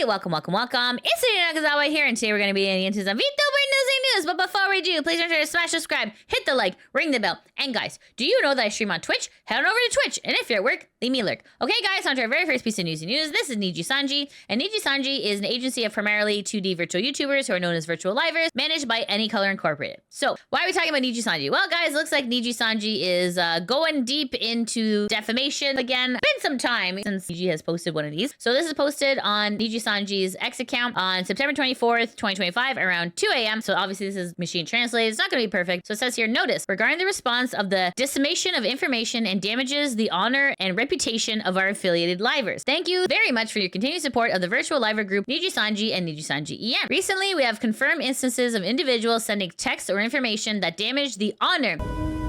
welcome, welcome, welcome. It's Nakazawa here, and today we're going to be into some VTuber Newsy news. But before we do, please remember to smash subscribe, hit the like, ring the bell. And guys, do you know that I stream on Twitch? Head on over to Twitch, and if you're at work, leave me a lurk. Okay, guys, on to our very first piece of Newsy news. This is NIJISANJI, and NIJISANJI is an agency of primarily 2D virtual YouTubers who are known as virtual livers, managed by NIColor Incorporated. So, why are we talking about NIJISANJI? Well, guys, looks like NIJISANJI is going deep into defamation again. Been some time since Niji has posted one of these. So this is posted on NIJISANJI's X account on September 24th, 2025, around 2 a.m. So obviously this is machine translated. It's not going to be perfect. So it says here, notice, regarding the response of the dissemination of information and damages the honor and reputation of our affiliated livers. Thank you very much for your continued support of the virtual liver group NIJISANJI and NIJISANJI EM. Recently, we have confirmed instances of individuals sending text or information that damage the honor.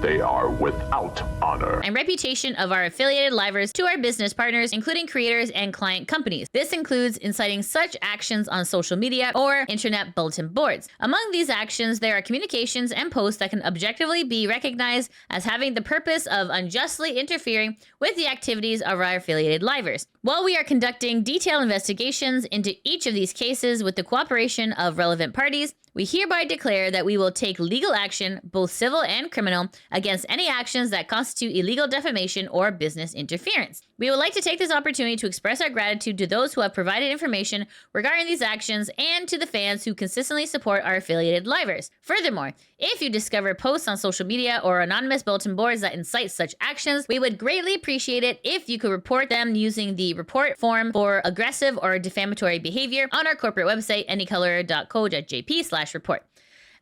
They are without honor And reputation of our affiliated livers to our business partners, including creators and client companies. This includes inciting such actions on social media or internet bulletin boards. Among these actions, there are communications and posts that can objectively be recognized as having the purpose of unjustly interfering with the activities of our affiliated livers. While we are conducting detailed investigations into each of these cases with the cooperation of relevant parties, we hereby declare that we will take legal action, both civil and criminal, against any actions that constitute illegal defamation or business interference. We would like to take this opportunity to express our gratitude to those who have provided information regarding these actions and to the fans who consistently support our affiliated livers. Furthermore, if you discover posts on social media or anonymous bulletin boards that incite such actions, we would greatly appreciate it if you could report them using the report form for aggressive or defamatory behavior on our corporate website, anycolor.co.jp/report.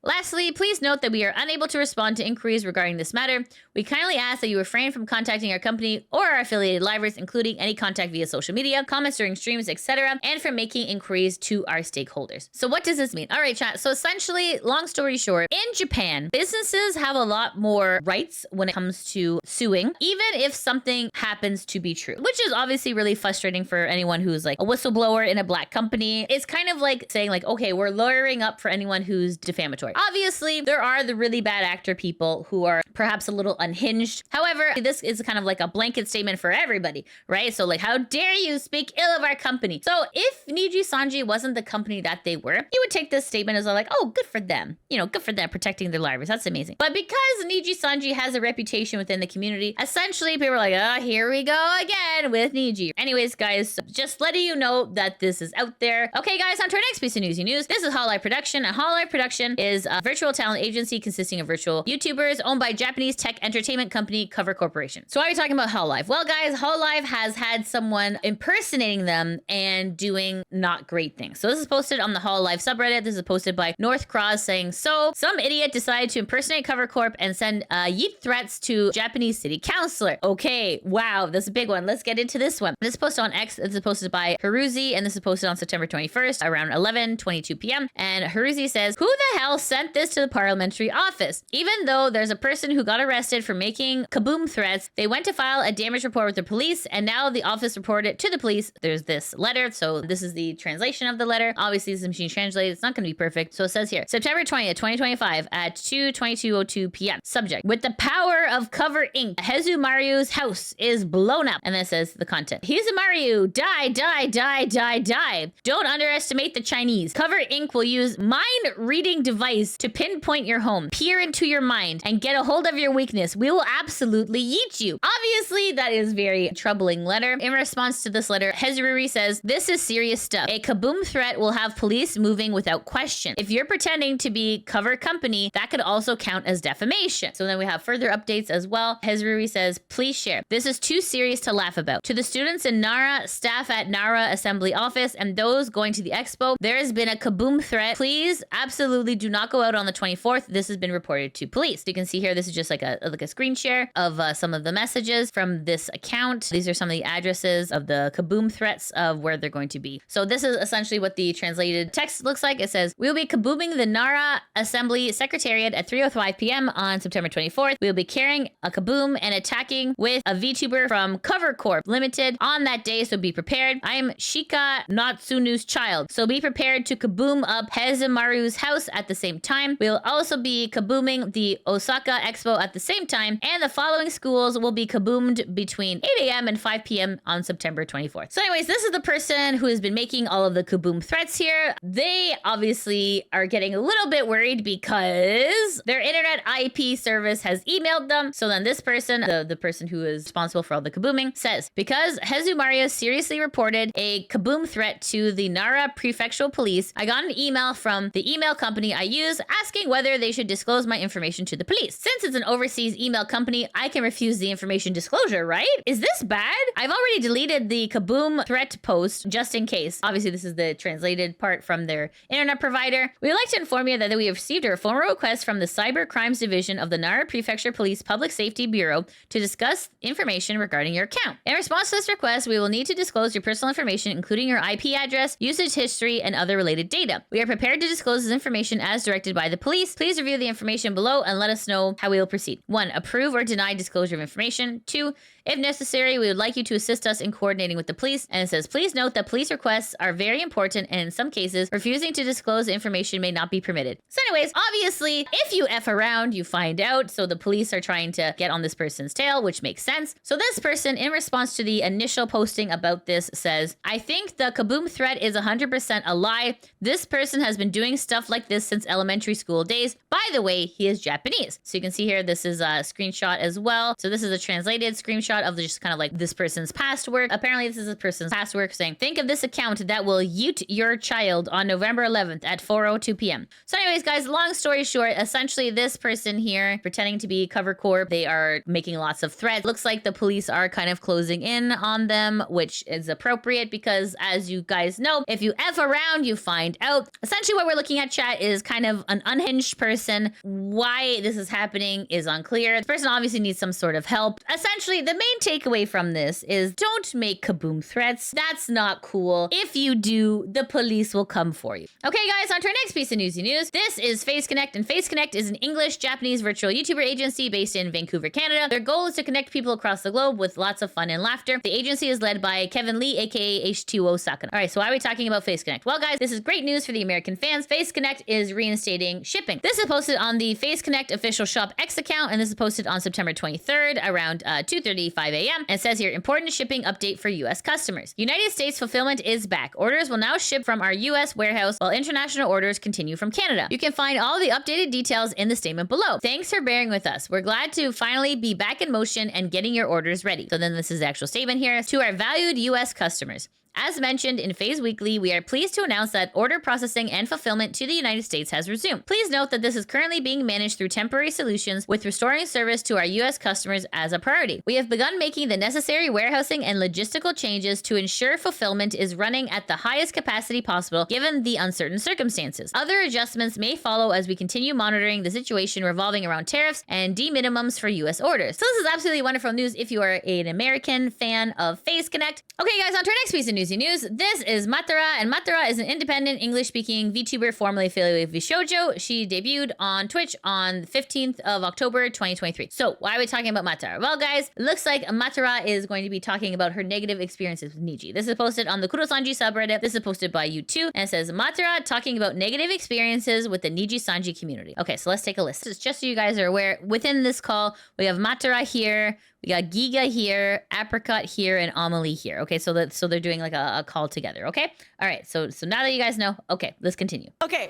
Lastly, please note that we are unable to respond to inquiries regarding this matter. We kindly ask that you refrain from contacting our company or our affiliated livers, including any contact via social media, comments during streams, etc., and from making inquiries to our stakeholders. So what does this mean? All right, chat. So essentially, long story short, in Japan, businesses have a lot more rights when it comes to suing, even if something happens to be true, which is obviously really frustrating for anyone who's like a whistleblower in a black company. It's kind of like saying like, okay, we're lawyering up for anyone who's defamatory. Obviously, there are the really bad actor people who are perhaps a little unhinged. However, this is kind of like a blanket statement for everybody, right? So like, how dare you speak ill of our company? So if NIJISANJI wasn't the company that they were, you would take this statement as like, oh, good for them. You know, good for them protecting their livers. That's amazing. But because NIJISANJI has a reputation within the community, essentially people are like, oh, here we go again with Niji. Anyways, guys, just letting you know that this is out there. Okay, guys, on to our next piece of Newsy news. This is Hololive Production, and Hololive Production is a virtual talent agency consisting of virtual YouTubers owned by Japanese tech entertainment company KaBOOM Corporation. So why are we talking about Hololive? Well, guys, Hololive has had someone impersonating them and doing not great things. So this is posted on the Hololive subreddit. This is posted by North Cross saying, so some idiot decided to impersonate KaBOOM Corp and send yeet threats to Japanese city councilor. Okay, wow, that's a big one. Let's get into this one. This is posted on X. This is posted by Haruzi, and this is posted on September 21st around 11:22 p.m. And Haruzi says, who the hell sent this to the parliamentary office? Even though there's a person who got arrested for making KaBOOM threats, they went to file a damage report with the police, and now the office reported it to the police. There's this letter, so this is the translation of the letter. Obviously, this is machine translated. It's not going to be perfect. So it says here, September 20th, 2025 at 2:22:02 p.m. Subject, with the power of Cover Inc., Hezumaru's house is blown up. And then it says the content. Hezumaru, die, die, die, die, die. Don't underestimate the Chinese. Cover Inc. will use mind-reading device to pinpoint your home, peer into your mind, and get a hold of your weakness. We will absolutely yeet you. Obviously, that is very troubling letter. In response to this letter, Hezururi says, this is serious stuff. A KaBOOM threat will have police moving without question. If you're pretending to be cover company, that could also count as defamation. So then we have further updates as well. Hezururi says, please share. This is too serious to laugh about. To the students in Nara, staff at Nara Assembly Office, and those going to the expo, there has been a KaBOOM threat. Please absolutely do not go out on the 24th. This has been reported to police. So you can see here, this is just like a screen share of some of the messages from this account. These are some of the addresses of the KaBOOM threats of where they're going to be. So this is essentially what the translated text looks like. It says, we will be KaBOOMing the Nara Assembly Secretariat at 3:05 p.m. on September 24th. We will be carrying a KaBOOM and attacking with a VTuber from Cover Corp Limited on that day, so be prepared. I am Shika Natsunu's child, so be prepared to KaBOOM up Hezumaru's house at the same same time. We will also be kabooming the Osaka Expo at the same time, and the following schools will be kaboomed between 8 a.m. and 5 p.m. on September 24th. So anyways, this is the person who has been making all of the kaboom threats here. They obviously are getting a little bit worried because their internet IP service has emailed them. So then this person, the person who is responsible for all the kabooming, says, because Hezumaria seriously reported a kaboom threat to the Nara Prefectural Police, I got an email from the email company I use asking whether they should disclose my information to the police. Since it's an overseas email company, I can refuse the information disclosure, right? Is this bad? I've already deleted the kaboom threat post just in case. Obviously, this is the translated part from their internet provider. We would like to inform you that we have received a formal request from the Cyber Crimes Division of the Nara Prefecture Police Public Safety Bureau to discuss information regarding your account. In response to this request, we will need to disclose your personal information, including your IP address, usage history, and other related data. We are prepared to disclose this information as directed by the police. Please review the information below and let us know how we will proceed. 1. Approve or deny disclosure of information. 2. If necessary, we would like you to assist us in coordinating with the police. And it says, please note that police requests are very important, and in some cases, refusing to disclose information may not be permitted. So anyways, obviously, if you F around, you find out. So the police are trying to get on this person's tail, which makes sense. So this person, in response to the initial posting about this, says, I think the kaboom threat is 100% a lie. This person has been doing stuff like this since elementary school days. By the way, he is Japanese. So you can see here, this is a screenshot as well. So this is a translated screenshot of just kind of like this person's past work. Apparently, this is a person's past work saying, think of this account that will yeet your child on November 11th at 4:02 p.m. So anyways, guys, long story short, essentially this person here pretending to be Cover Corp, they are making lots of threats. Looks like the police are kind of closing in on them, which is appropriate because as you guys know, if you F around, you find out. Essentially what we're looking at, chat, is kind of an unhinged person. Why this is happening is unclear. The person obviously needs some sort of help. Essentially, the main takeaway from this is don't make kaboom threats. That's not cool. If you do, the police will come for you. Okay, guys, on to our next piece of newsy news. This is Face Connect, and Face Connect is an English-Japanese virtual YouTuber agency based in Vancouver, Canada. Their goal is to connect people across the globe with lots of fun and laughter. The agency is led by Kevin Lee, aka H2O Sakuna. All right, so why are we talking about Face Connect? Well, guys, this is great news for the American fans. Face Connect is reinstating shipping. This is posted on the Face Connect official Shop X account, and this is posted on September 23rd around 2:35 a.m. And it says here, important shipping update for U.S. customers. United States fulfillment is back. Orders will now ship from our U.S. warehouse while international orders continue from Canada. You can find all the updated details in the statement below. Thanks for bearing with us. We're glad to finally be back in motion and getting your orders ready. So then this is the actual statement here. To our valued U.S. customers. As mentioned in Phase Weekly, we are pleased to announce that order processing and fulfillment to the United States has resumed. Please note that this is currently being managed through temporary solutions, with restoring service to our U.S. customers as a priority. We have begun making the necessary warehousing and logistical changes to ensure fulfillment is running at the highest capacity possible given the uncertain circumstances. Other adjustments may follow as we continue monitoring the situation revolving around tariffs and de-minimums for U.S. orders. So this is absolutely wonderful news if you are an American fan of Face Connect. Okay, guys, on to our next piece of newsy news. This is Matara, and Matara is an independent English-speaking VTuber formerly affiliated with VShojo. She debuted on Twitch on the 15th of October, 2023. So why are we talking about Matara? Well, guys, it looks like Matara is going to be talking about her negative experiences with NIJI. This is posted on the NIJISANJI subreddit. This is posted by YUUKI, and it says Matara talking about negative experiences with the NIJISANJI community. Okay, so let's take a list. Just so you guys are aware, within this call, we have Matara here, we got Giga here, Apricot here, and Amelie here. Okay, so they're doing like a call together. Okay, all right. So now that you guys know, okay, let's continue. Okay,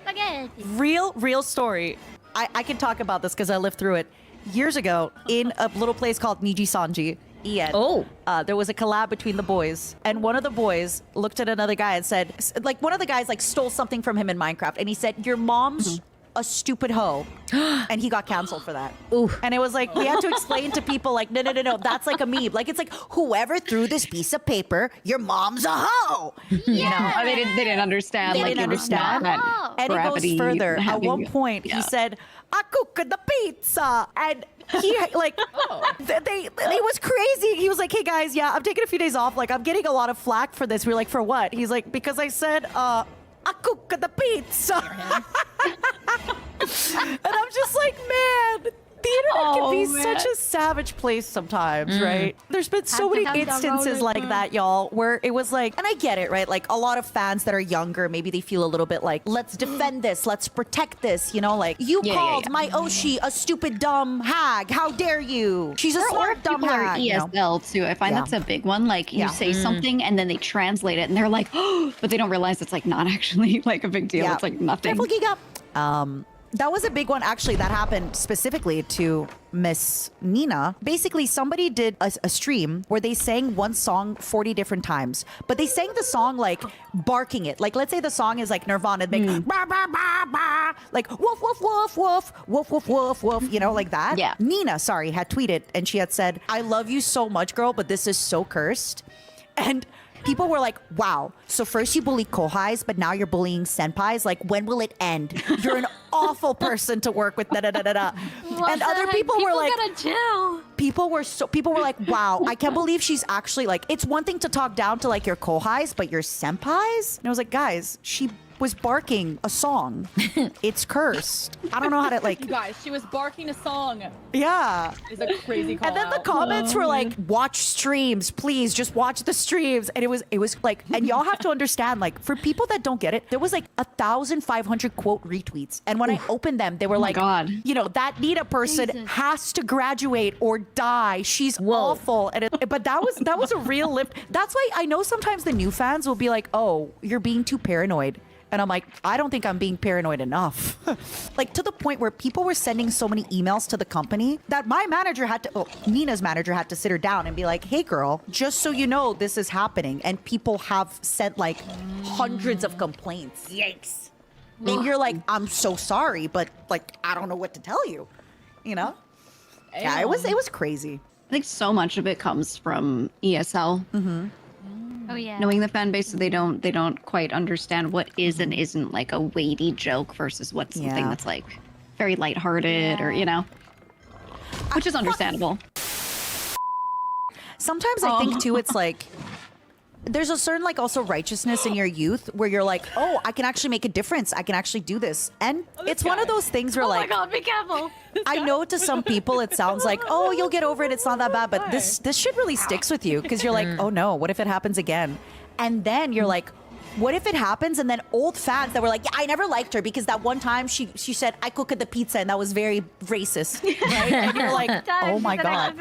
real story. I can talk about this because I lived through it years ago in a little place called NIJISANJI. There was a collab between the boys, and one of the boys looked at another guy and said, like, one of the guys like stole something from him in Minecraft, and he said, "Your mom's a stupid hoe," and he got canceled for that. Ooh. And it was like, we had to explain to people like, no, that's like a meme. Like, it's like, whoever threw this piece of paper, your mom's a hoe. You know? Oh, they didn't understand. They like, didn't understand. And it goes further. At one point, he said, "I cook the pizza," and he like, they was crazy. He was like, "Hey guys, yeah, I'm taking a few days off. Like, I'm getting a lot of flack for this." We're like, "For what?" He's like, "Because I said, I cook the pizza." And I'm just like, man, The internet can be such a savage place sometimes, right? There's been so many instances like that, y'all, where it was like, and I get it, right? Like a lot of fans that are younger, maybe they feel a little bit like, let's defend this, let's protect this, you know, like you called my Oshi a stupid dumb hag. How dare you? She's a smart dumb hag. ESL too. I find that's a big one. Like you say something and then they translate it and they're like, oh, but they don't realize it's like not actually like a big deal. It's like nothing. Careful, geek up. That was a big one, actually, that happened specifically to Miss Nina. Basically, somebody did a stream where they sang one song 40 different times, but they sang the song like barking it. Like, let's say the song is like Nirvana, make bah, bah, bah, bah, like woof, woof, woof, woof, woof, woof, woof, woof, you know, like that. Yeah. Nina, sorry, had tweeted and she had said, I love you so much, girl, but this is so cursed. And people were like, wow, so first you bully kohais, but now you're bullying senpais? Like, when will it end? You're an awful person to work with, da-da-da-da-da. And other people were like, gotta chill. People were like, wow, I can't believe she's actually like, it's one thing to talk down to like your kohais, but your senpais? And I was like, guys, she was barking a song. It's cursed. I don't know how to like. You guys, she was barking a song. Yeah. It's a crazy call And then the comments were like, watch streams, please, just watch the streams. And it was like, and y'all have to understand, like, for people that don't get it, there was like 1,500 quote retweets. And when I opened them, they were like, God. you know, that Nina person has to graduate or die. She's awful. And but that was a real lift. That's why I know sometimes the new fans will be like, oh, you're being too paranoid. And I'm like, I don't think I'm being paranoid enough. Like, to the point where people were sending so many emails to the company that my manager had to, Nina's manager had to sit her down and be like, hey girl, just so you know, this is happening. And people have sent like hundreds of complaints. Yikes. And you're like, I'm so sorry, but like, I don't know what to tell you, you know? Yeah, it was crazy. I think so much of it comes from ESL. Oh yeah. Knowing the fan base, they don't quite understand what is and isn't like a weighty joke versus what's something that's like very lighthearted or, you know, which is understandable. Sometimes I think too, it's like, there's a certain like also righteousness in your youth where you're like, oh, I can actually make a difference. I can actually do this. And it's one of those things where like, oh my God, be careful. I know to some people it sounds like, oh, you'll get over it. It's not that bad. But this shit really sticks with you because you're like, oh no, what if it happens again? And then you're like, what if it happens? And then old fans that were like, yeah, I never liked her because that one time she said, I cooked the pizza and that was very racist. Right? And you're like, oh my God.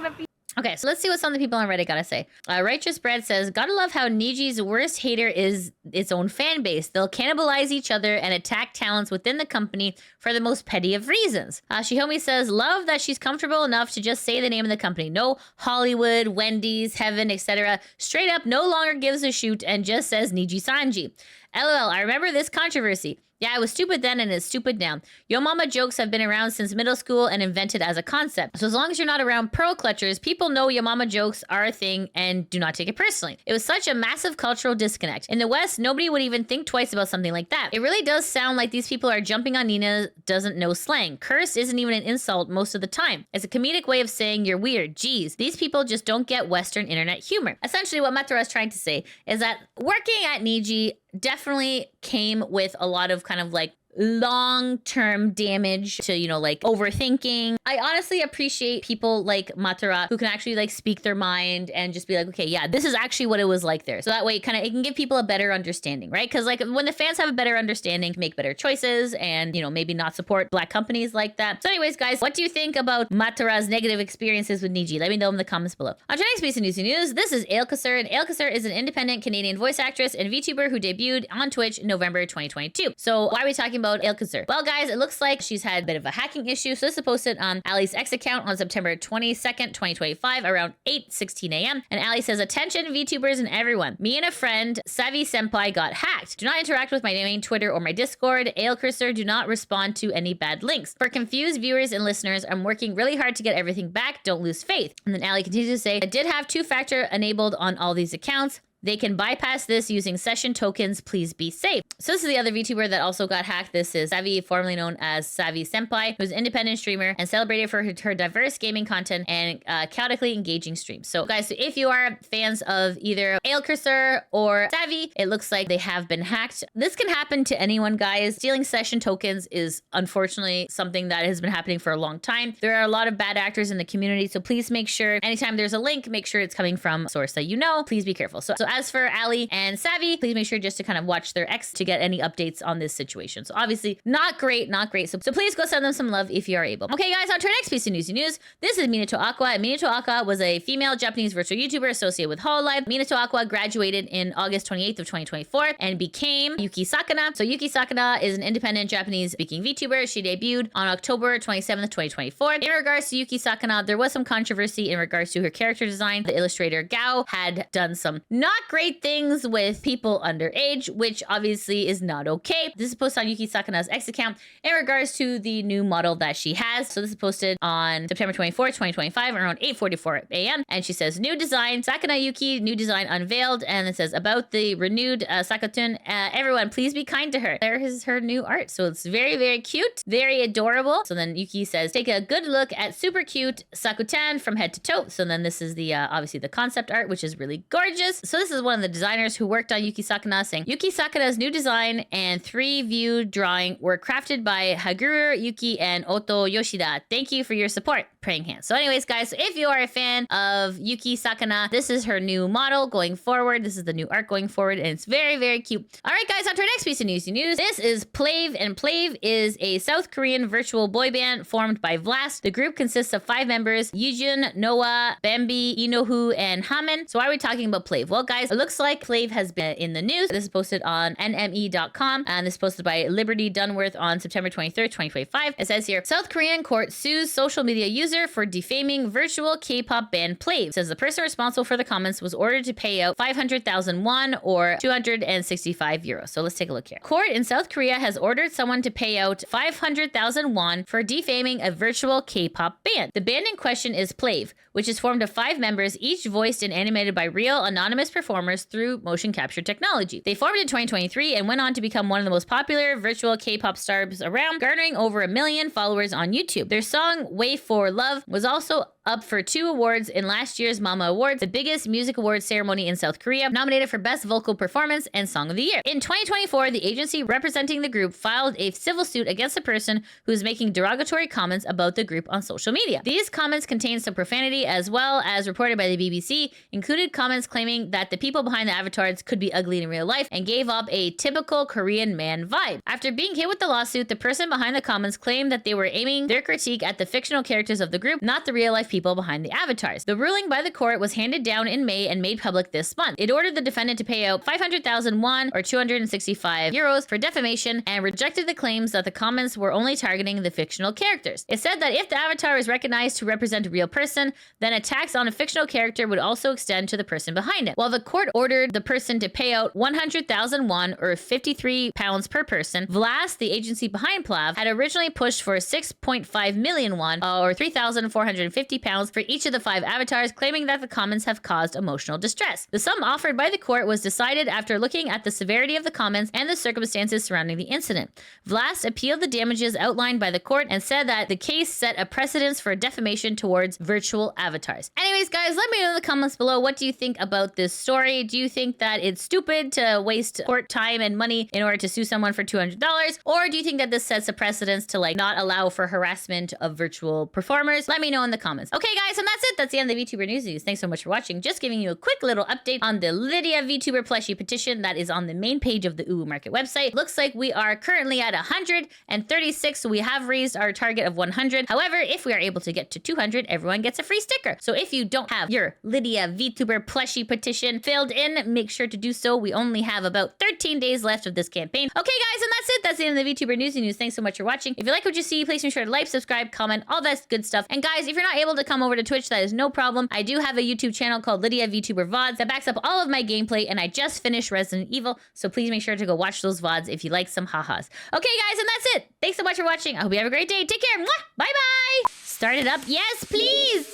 Okay, so let's see what some of the people on Reddit gotta say. Righteous Bread says, gotta love how Niji's worst hater is its own fan base. They'll cannibalize each other and attack talents within the company for the most petty of reasons. Shihomi says, love that she's comfortable enough to just say the name of the company. No Hollywood, Wendy's, Heaven, etc. Straight up, no longer gives a shoot and just says NIJISANJI. LOL, I remember this controversy. Yeah, I was stupid then and is stupid now. Yo mama jokes have been around since middle school and invented as a concept. So as long as you're not around pearl clutchers, people know yo mama jokes are a thing and do not take it personally. It was such a massive cultural disconnect. In the West, nobody would even think twice about something like that. It really does sound like these people are jumping on Nina doesn't know slang. Curse isn't even an insult most of the time. It's a comedic way of saying you're weird. Geez, these people just don't get Western internet humor. Essentially what Matara is trying to say is that working at Niji definitely came with a lot of kind of like long-term damage to, you know, like overthinking. I honestly appreciate people like Matara who can actually like speak their mind and just be like, okay, yeah, this is actually what it was like there. So that way it can give people a better understanding, right? Because like when the fans have a better understanding, make better choices and, you know, maybe not support Black companies like that. So anyways, guys, what do you think about Matara's negative experiences with Niji? Let me know in the comments below. On today's piece of Newsy News, this is Ailkasur, and Ailkasur is an independent Canadian voice actress and VTuber who debuted on Twitch in November 2022. So why are we talking about Ailkasur? Well, guys, it looks like she's had a bit of a hacking issue. So this is posted on Ali's X account on September 22nd, 2025, around 8:16 a.m. And Ali says, attention VTubers and everyone. Me and a friend, Savvy Senpai, got hacked. Do not interact with my main Twitter or my Discord. Ailkasur, do not respond to any bad links. For confused viewers and listeners, I'm working really hard to get everything back. Don't lose faith. And then Ali continues to say, I did have two-factor enabled on all these accounts. They can bypass this using session tokens. Please be safe. So this is the other VTuber that also got hacked. This is Savvy, formerly known as Savvy Senpai, who's an independent streamer and celebrated for her diverse gaming content and chaotically engaging streams. So guys, so if you are fans of either Ailcursor or Savvy, it looks like they have been hacked. This can happen to anyone, guys. Stealing session tokens is unfortunately something that has been happening for a long time. There are a lot of bad actors in the community, so please make sure anytime there's a link, make sure it's coming from a source that you know. Please be careful. So as for Ali and Savvy, please make sure just to kind of watch their X to get any updates on this situation. So obviously not great, not great. So please go send them some love if you are able. Okay, guys, on to our next piece of Newsy news. This is Minato Aqua. Minato Aqua was a female Japanese virtual YouTuber associated with Hololive. Minato Aqua graduated in August 28th of 2024 and became YUUKI Sakuna. So YUUKI Sakuna is an independent Japanese speaking VTuber. She debuted on October 27th, 2024. In regards to YUUKI Sakuna, there was some controversy in regards to her character design. The illustrator Gao had done some not great things with people underage, which obviously is not okay. This is posted on YUUKI Sakuna's X account in regards to the new model that she has. So this is posted on September 24th, 2025, around 8:44 a.m. And she says, new design, Sakuna Yuki, new design unveiled. And it says, about the renewed Sakutun, everyone, please be kind to her. There is her new art. So it's very, very cute, very adorable. So then Yuki says, take a good look at super cute Sakutan from head to toe. So then this is the, obviously the concept art, which is really gorgeous. So this is one of the designers who worked on Yuki Sakuna saying, Yuki Sakuna's new design and 3-view drawing were crafted by Haguru Yuki and Oto Yoshida. Thank you for your support. Praying hands. So anyways, guys, so if you are a fan of Yuki Sakuna, this is her new model going forward. This is the new art going forward, and it's very, very cute. All right, guys, on to our next piece of Newsy news. This is Plave, and Plave is a South Korean virtual boy band formed by Vlast. The group consists of 5 members, Yujun, Noah, Bambi, Inohu, and Hamen. So why are we talking about Plave? Well, guys, it looks like Plave has been in the news. This is posted on nme.com, and this is posted by Liberty Dunworth on September 23rd, 2025. It says here, South Korean court sues social media user for defaming virtual K-pop band Plave. It says the person responsible for the comments was ordered to pay out 500,000 won or 265 euros. So let's take a look here. Court in South Korea has ordered someone to pay out 500,000 won for defaming a virtual K-pop band. The band in question is Plave, which is formed of 5 members, each voiced and animated by real anonymous performers through motion capture technology. They formed in 2023 and went on to become one of the most popular virtual K-pop stars around, garnering over 1 million followers on YouTube. Their song Way for Love was also up for 2 awards in last year's Mama Awards, the biggest music awards ceremony in South Korea, nominated for Best Vocal Performance and Song of the Year. In 2024, the agency representing the group filed a civil suit against a person who is making derogatory comments about the group on social media. These comments contain some profanity, as well as reported by the BBC, included comments claiming that the people behind the avatars could be ugly in real life and gave off a typical Korean man vibe. After being hit with the lawsuit, the person behind the comments claimed that they were aiming their critique at the fictional characters of the group, not the real life people behind the avatars. The ruling by the court was handed down in May and made public this month. It ordered the defendant to pay out 500,000 won or 265 euros for defamation and rejected the claims that the comments were only targeting the fictional characters. It said that if the avatar is recognized to represent a real person, then attacks on a fictional character would also extend to the person behind it. While the court ordered the person to pay out 100,000 won or 53 pounds per person, Vlast, the agency behind Plav, had originally pushed for 6.5 million won or 3,450 pounds for each of the 5 avatars, claiming that the comments have caused emotional distress. The sum offered by the court was decided after looking at the severity of the comments and the circumstances surrounding the incident. Vlast appealed the damages outlined by the court and said that the case set a precedence for defamation towards virtual avatars. Anyways, guys, let me know in the comments below, what do you think about this story? Do you think that it's stupid to waste court time and money in order to sue someone for $200? Or do you think that this sets a precedence to like not allow for harassment of virtual performers? Let me know in the comments. Okay, guys, and that's it. That's the end of the VTuber Newsies. Thanks so much for watching. Just giving you a quick little update on the Lydia VTuber plushie petition that is on the main page of the Uwu Market website. Looks like we are currently at 136, so we have raised our target of 100. However, if we are able to get to 200, everyone gets a free sticker. So if you don't have your Lydia VTuber plushie petition filled in, make sure to do so. We only have about 13 days left of this campaign. Okay, guys, and that's it. That's the end of the VTuber News. Thanks so much for watching. If you like what you see, please make sure to like, subscribe, comment, all that good stuff. And guys, if you're not able to come over to Twitch, that is no problem. I do have a YouTube channel called Lydia VTuber VODs that backs up all of my gameplay, and I just finished Resident Evil, so please make sure to go watch those VODs if you like some ha-has. Okay, guys, and that's it. Thanks so much for watching. I hope you have a great day. Take care. Mwah! Bye-bye. Start it up. Yes, please.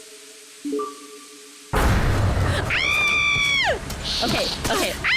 Ah! Okay. Okay.